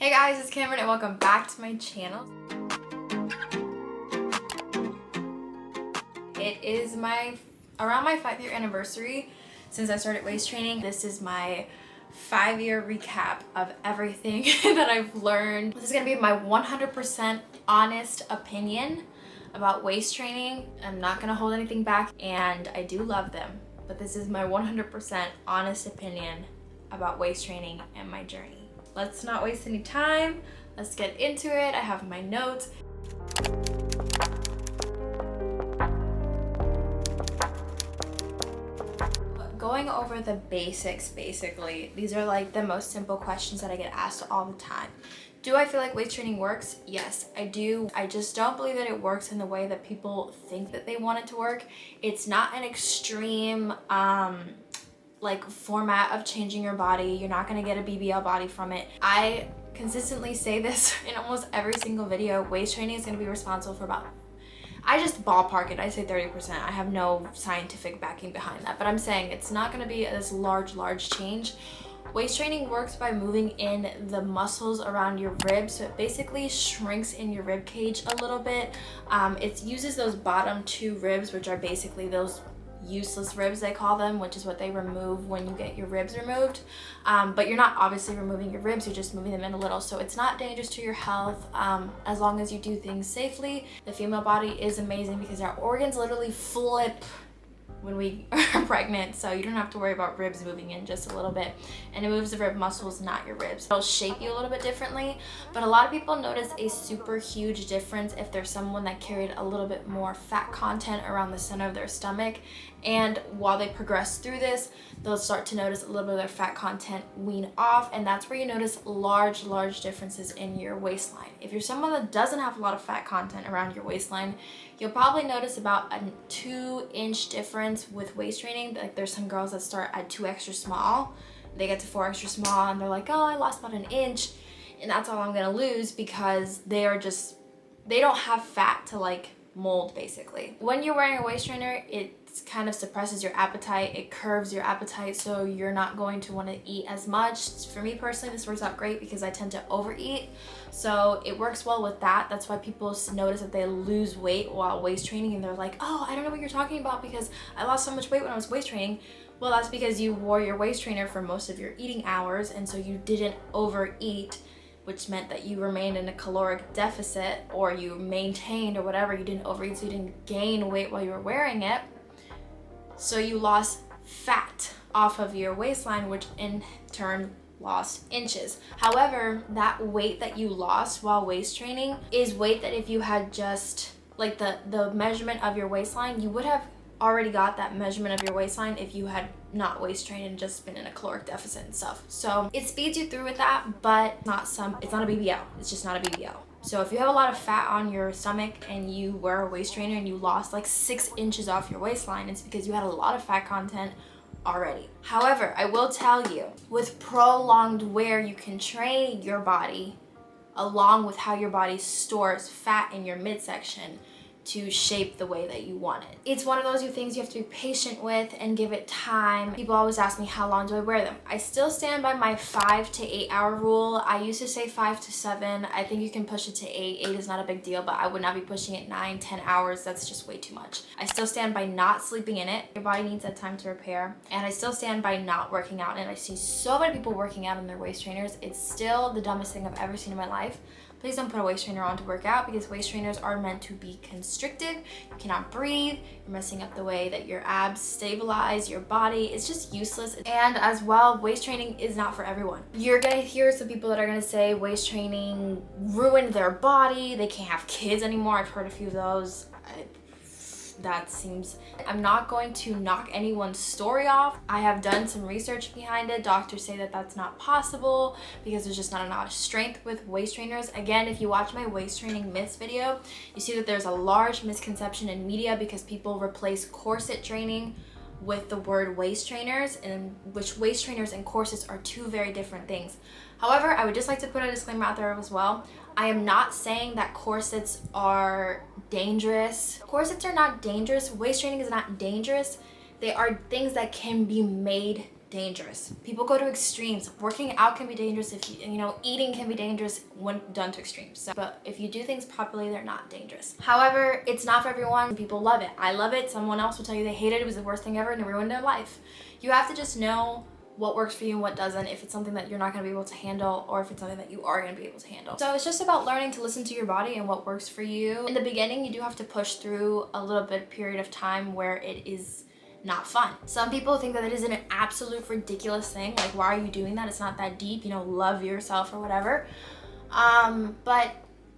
Hey guys, it's Kamrin and welcome back to my channel. It is around my 5-year anniversary since I started waist training. This is my 5-year recap of everything that I've learned. This is gonna be my 100% honest opinion about waist training. I'm not gonna hold anything back, and I do love them, but this is my 100% honest opinion about waist training and my journey. Let's not waste any time. Let's get into it. I have my notes. Going over the basics, basically. These are like the most simple questions that I get asked all the time. Do I feel like waist training works? Yes, I do. I just don't believe that it works in the way that people think that they want it to work. It's not an extreme like format of changing your body. You're not gonna get a BBL body from it. I consistently say this in almost every single video. Waist training is gonna be responsible for about, I just ballpark it, I say 30%. I have no scientific backing behind that, but I'm saying it's not gonna be this large change. Waist training works by moving in the muscles around your ribs, so it basically shrinks in your rib cage a little bit. It uses those bottom 2 ribs, which are basically those useless ribs, they call them, which is what they remove when you get your ribs removed. But you're not obviously removing your ribs, you're just moving them in a little, so it's not dangerous to your health as long as you do things safely. The female body is amazing because our organs literally flip when we are pregnant, so you don't have to worry about ribs moving in just a little bit, and it moves the rib muscles, not your ribs. It'll shape you a little bit differently, but a lot of people notice a super huge difference if there's someone that carried a little bit more fat content around the center of their stomach, and while they progress through this, they'll start to notice a little bit of their fat content wean off, and that's where you notice large differences in your waistline. If you're someone that doesn't have a lot of fat content around your waistline, you'll probably notice about a 2-inch difference with waist training. Like there's some girls that start at 2 extra small, they get to 4 extra small, and they're like, oh, I lost about 1 inch, and that's all I'm gonna lose because they don't have fat to like mold basically. When you're wearing a waist trainer, it kind of suppresses your appetite, it curves your appetite, so you're not going to want to eat as much. For me personally, this works out great because I tend to overeat, so it works well with that. That's why people notice that they lose weight while waist training, and they're like, oh, I don't know what you're talking about because I lost so much weight when I was waist training. Well, that's because you wore your waist trainer for most of your eating hours, and so you didn't overeat, which meant that you remained in a caloric deficit, or you maintained or whatever. You didn't overeat, so you didn't gain weight while you were wearing it. So you lost fat off of your waistline, which in turn lost inches. However, that weight that you lost while waist training is weight that if you had just, like the measurement of your waistline, you would have already got that measurement of your waistline if you had not waist trained and just been in a caloric deficit and stuff. So it speeds you through with that, but it's not a BBL. It's just not a BBL. So if you have a lot of fat on your stomach and you wear a waist trainer and you lost like 6 inches off your waistline, it's because you had a lot of fat content already. However, I will tell you, with prolonged wear, you can train your body along with how your body stores fat in your midsection to shape the way that you want it. It's one of those things you have to be patient with and give it time. People always ask me, how long do I wear them? I still stand by my 5 to 8 hour rule. I used to say 5 to 7. I think you can push it to 8. 8 is not a big deal, but I would not be pushing it 9, 10 hours. That's just way too much. I still stand by not sleeping in it. Your body needs that time to repair. And I still stand by not working out. And I see so many people working out in their waist trainers. It's still the dumbest thing I've ever seen in my life. Please don't put a waist trainer on to work out, because waist trainers are meant to be constrictive. You cannot breathe. You're messing up the way that your abs stabilize your body. It's just useless. And as well, waist training is not for everyone. You're gonna hear some people that are gonna say waist training ruined their body. They can't have kids anymore. I've heard a few of those. That seems, I'm not going to knock anyone's story off. I have done some research behind it. Doctors say that that's not possible because there's just not enough strength with waist trainers. Again, if you watch my waist training myths video, you see that there's a large misconception in media because people replace corset training with the word waist trainers, and which waist trainers and corsets are 2 very different things. However, I would just like to put a disclaimer out there as well. I am not saying that corsets are dangerous. Corsets are not dangerous. Waist training is not dangerous. They are things that can be made dangerous. People go to extremes. Working out can be dangerous if you know, eating can be dangerous when done to extremes. So, but if you do things properly, they're not dangerous. However, it's not for everyone. People love it. I love it. Someone else will tell you they hate it. It was the worst thing ever and it ruined their life. You have to just know what works for you and what doesn't, if it's something that you're not going to be able to handle or if it's something that you are going to be able to handle. So it's just about learning to listen to your body and what works for you. In the beginning, you do have to push through a little bit period of time where it is not fun. Some people think that it is an absolute ridiculous thing. Like, why are you doing that? It's not that deep, you know, love yourself or whatever. But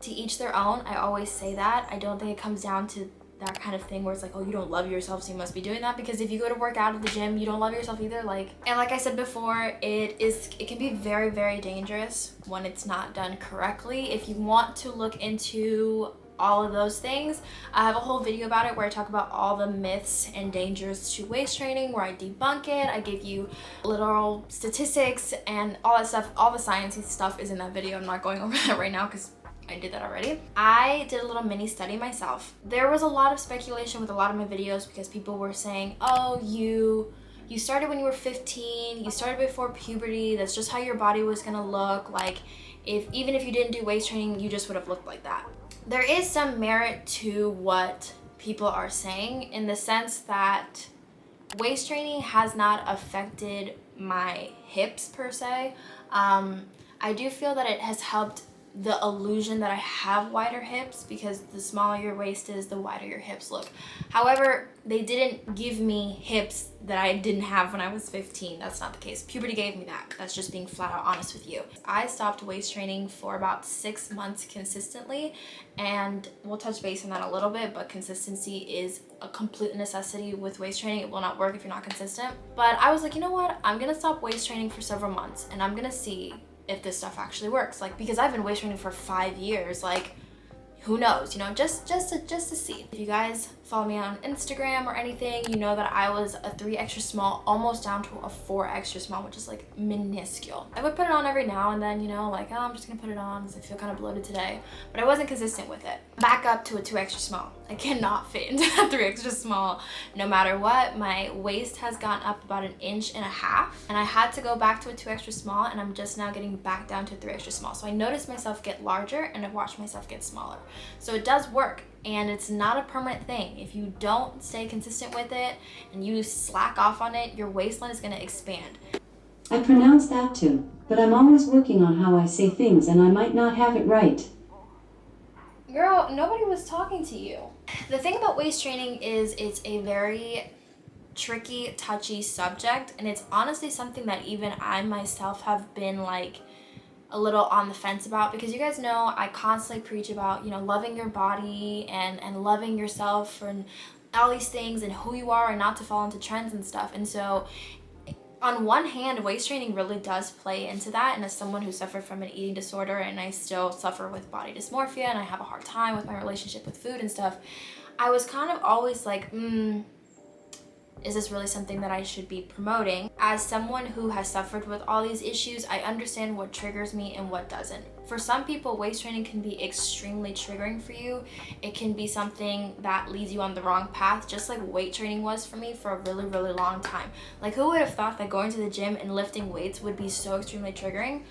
to each their own. I always say that. I don't think it comes down to that kind of thing where it's like, oh, you don't love yourself, so you must be doing that, because if you go to work out at the gym, you don't love yourself either. Like, and like I said before, it can be very, very dangerous when it's not done correctly. If you want to look into all of those things, I have a whole video about it where I talk about all the myths and dangers to waist training, where I debunk it. I give you literal statistics and all that stuff. All the sciencey stuff is in that video. I'm not going over that right now because I did that already. I did a little mini study myself. There was a lot of speculation with a lot of my videos because people were saying, oh, you started when you were 15, you started before puberty, that's just how your body was gonna look. Like, even if you didn't do waist training, you just would have looked like that. There is some merit to what people are saying in the sense that waist training has not affected my hips per se. I do feel that it has helped the illusion that I have wider hips, because the smaller your waist is, the wider your hips look. However, they didn't give me hips that I didn't have when I was 15. That's not the case. Puberty gave me that. That's just being flat out honest with you. I stopped waist training for about 6 months consistently, and we'll touch base on that a little bit, but consistency is a complete necessity with waist training. It will not work if you're not consistent. But I was like, you know what? I'm gonna stop waist training for several months, and I'm gonna see if this stuff actually works. Like, because I've been waist training for 5 years, like, who knows, you know, just to see. If you guys follow me on Instagram or anything, you know that I was a 3 extra small, almost down to a 4 extra small, which is like minuscule. I would put it on every now and then, you know, like, oh, I'm just gonna put it on because I feel kind of bloated today, but I wasn't consistent with it. Back up to a 2 extra small. I cannot fit into that 3 extra small no matter what. My waist has gone up about 1.5 inches, and I had to go back to a 2 extra small, and I'm just now getting back down to 3 extra small. So I noticed myself get larger and I watched myself get smaller. So it does work, and it's not a permanent thing. If you don't stay consistent with it and you slack off on it, your waistline is gonna expand. I pronounce that too, but I'm always working on how I say things and I might not have it right. Girl, nobody was talking to you. The thing about waist training is it's a very tricky, touchy subject, and it's honestly something that even I myself have been like a little on the fence about, because you guys know I constantly preach about, you know, loving your body and loving yourself and all these things and who you are and not to fall into trends and stuff. And so on one hand, waist training really does play into that, and as someone who suffered from an eating disorder, and I still suffer with body dysmorphia, and I have a hard time with my relationship with food and stuff, I was kind of always like, is this really something that I should be promoting? As someone who has suffered with all these issues, I understand what triggers me and what doesn't. For some people, waist training can be extremely triggering for you. It can be something that leads you on the wrong path, just like weight training was for me for a really, really long time. Like, who would have thought that going to the gym and lifting weights would be so extremely triggering?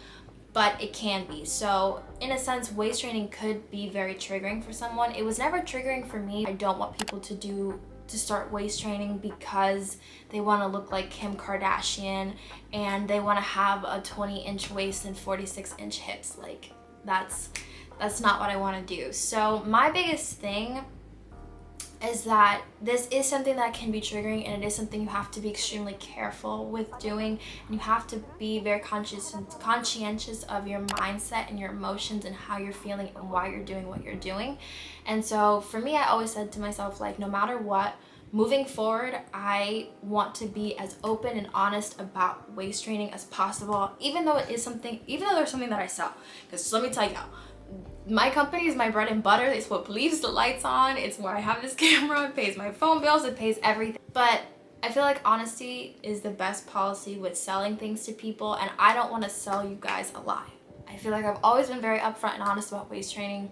But it can be. So in a sense, waist training could be very triggering for someone. It was never triggering for me. I don't want people to start waist training because they want to look like Kim Kardashian and they want to have a 20-inch waist and 46-inch hips. Like, that's not what I want to do. So my biggest thing is that this is something that can be triggering, and it is something you have to be extremely careful with doing, and you have to be very conscientious of your mindset and your emotions and how you're feeling and why you're doing what you're doing. And so for me, I always said to myself, like, no matter what, moving forward, I want to be as open and honest about waist training as possible, even though there's something that I sell. Because let me tell you, my company is my bread and butter. It's what leaves the lights on. It's where I have this camera. It pays my phone bills. It pays everything. But I feel like honesty is the best policy with selling things to people, and I don't want to sell you guys a lie. I feel like I've always been very upfront and honest about waist training,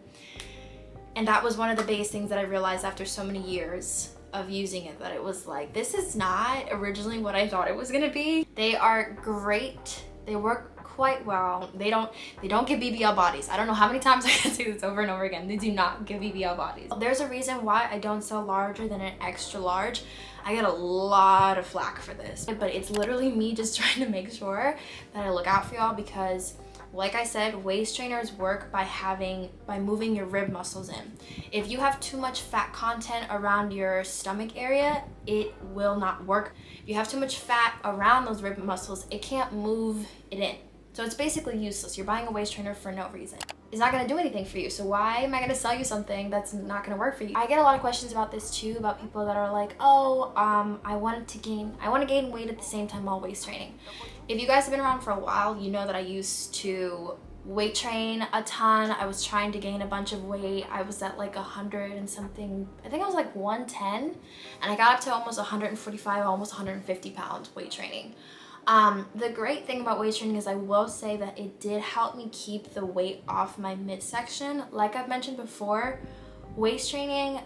and that was one of the biggest things that I realized after so many years of using it that it was like, this is not originally what I thought it was gonna be. They are great. They work quite well. They don't give BBL bodies. I don't know how many times I can say this over and over again. They do not give BBL bodies. There's a reason why I don't sell larger than an extra large. I get a lot of flack for this, but it's literally me just trying to make sure that I look out for y'all, because like I said, waist trainers work by moving your rib muscles in. If you have too much fat content around your stomach area, it will not work. If you have too much fat around those rib muscles, it can't move it in. So it's basically useless. You're buying a waist trainer for no reason. It's not gonna do anything for you. So why am I gonna sell you something that's not gonna work for you? I get a lot of questions about this too, about people that are like, oh, I want to gain weight at the same time while waist training. If you guys have been around for a while, you know that I used to weight train a ton. I was trying to gain a bunch of weight. I was at like 100 and something. I think I was like 110, and I got up to almost 145, almost 150 pounds weight training. The great thing about weight training is I will say that it did help me keep the weight off my midsection. Like I've mentioned before, waist training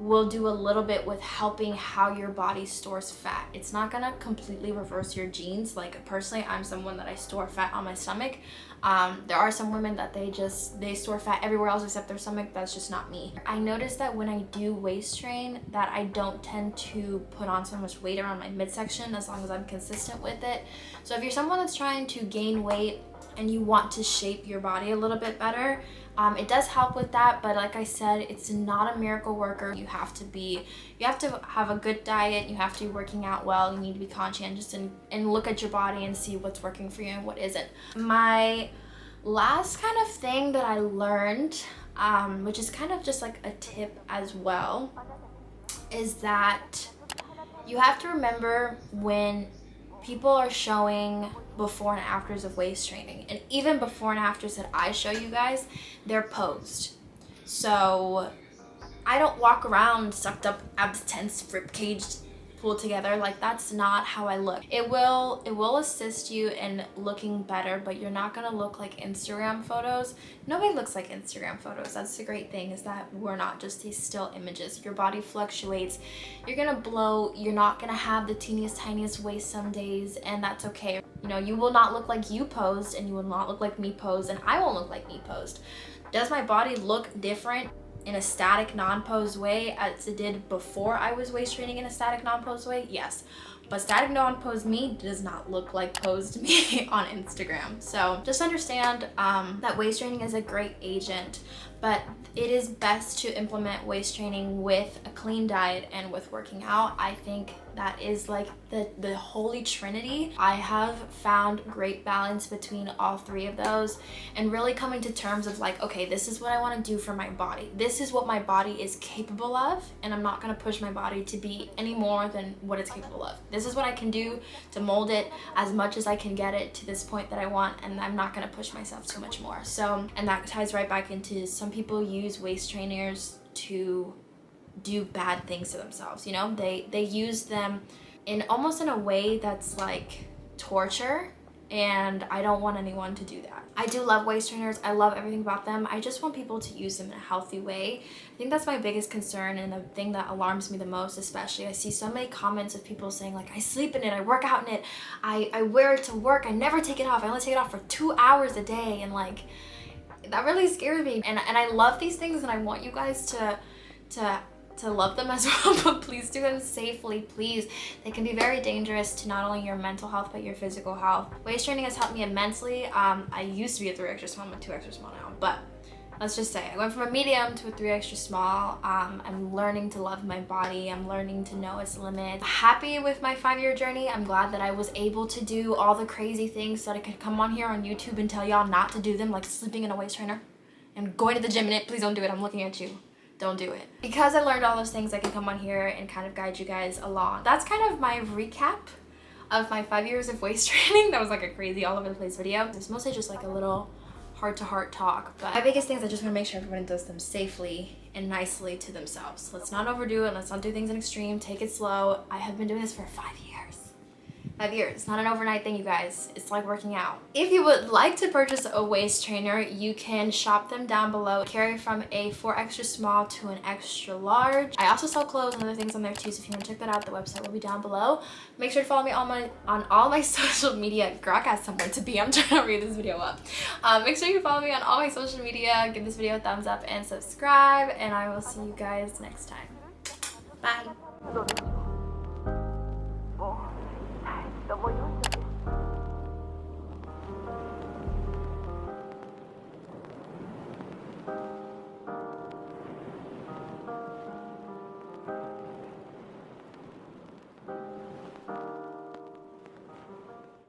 will do a little bit with helping how your body stores fat. It's not gonna completely reverse your genes. Like personally, I'm someone that I store fat on my stomach. There are some women that they store fat everywhere else except their stomach. That's just not me. I noticed that when I do waist train that I don't tend to put on so much weight around my midsection as long as I'm consistent with it. So if you're someone that's trying to gain weight and you want to shape your body a little bit better, it does help with that, but like I said, it's not a miracle worker. You have to have a good diet, you have to be working out well, you need to be conscientious and look at your body and see what's working for you and what isn't. My last kind of thing that I learned, which is kind of just like a tip as well, is that you have to remember when people are showing before and afters of waist training, and even before and afters that I show you guys, they're posed. So I don't walk around sucked up, abs tense, rib cage pulled together. Like that's not how I look. It will assist you in looking better, but you're not gonna look like Instagram photos. Nobody looks like Instagram photos. That's the great thing, is that we're not just these still images. Your body fluctuates. You're gonna bloat. You're not gonna have the teeniest tiniest waist some days, and that's okay. You know, you will not look like you posed, and you will not look like me posed, and I won't look like me posed. Does my body look different in a static non-posed way as it did before I was waist training in a static non-posed way? Yes. But static non-posed me does not look like posed me on Instagram. So just understand that waist training is a great agent, but it is best to implement waist training with a clean diet and with working out. I think that is like the holy trinity. I have found great balance between all three of those, and really coming to terms of like, okay, this is what I want to do for my body. This is what my body is capable of, and I'm not going to push my body to be any more than what it's capable of. This is what I can do to mold it as much as I can get it to this point that I want, and I'm not going to push myself too much more. So, and that ties right back into some people use waist trainers to do bad things to themselves. You know, they use them in almost in a way that's like torture, and I don't want anyone to do that. I do love waist trainers. I love everything about them. I just want people to use them in a healthy way. I think that's my biggest concern, and the thing that alarms me the most, especially, I see so many comments of people saying like, I sleep in it, I work out in it, I wear it to work, I never take it off, I only take it off for 2 hours a day, and like that really scares me. And I love these things, and I want you guys to love them as well, but please do them safely, please. They can be very dangerous to not only your mental health, but your physical health. Waist training has helped me immensely. I used to be a 3 extra small, I'm a 2 extra small now, but let's just say I went from a medium to a 3 extra small. I'm learning to love my body. I'm learning to know its limits. Happy with my 5-year journey. I'm glad that I was able to do all the crazy things so that I could come on here on YouTube and tell y'all not to do them, like sleeping in a waist trainer and going to the gym in it. Please don't do it. I'm looking at you. Don't do it. Because I learned all those things, I can come on here and kind of guide you guys along. That's kind of my recap of my 5 years of waist training. That was like a crazy all over the place video. It's mostly just like a little heart-to-heart talk, but my biggest thing is I just want to make sure everyone does them safely and nicely to themselves. Let's not overdo it. Let's not do things in extreme. Take it slow. I have been doing this for 5 years. 5 years. It's not an overnight thing, you guys. It's like working out. If you would like to purchase a waist trainer, you can shop them down below. Carry from a 4 extra small to an extra large. I also sell clothes and other things on there too, so if you want to check that out, the website will be down below. Make sure to follow me on all my social media. Girl, I got somewhere to be. I'm trying to read this video up. Make sure you follow me on all my social media. Give this video a thumbs up and subscribe, and I will see you guys next time. Bye.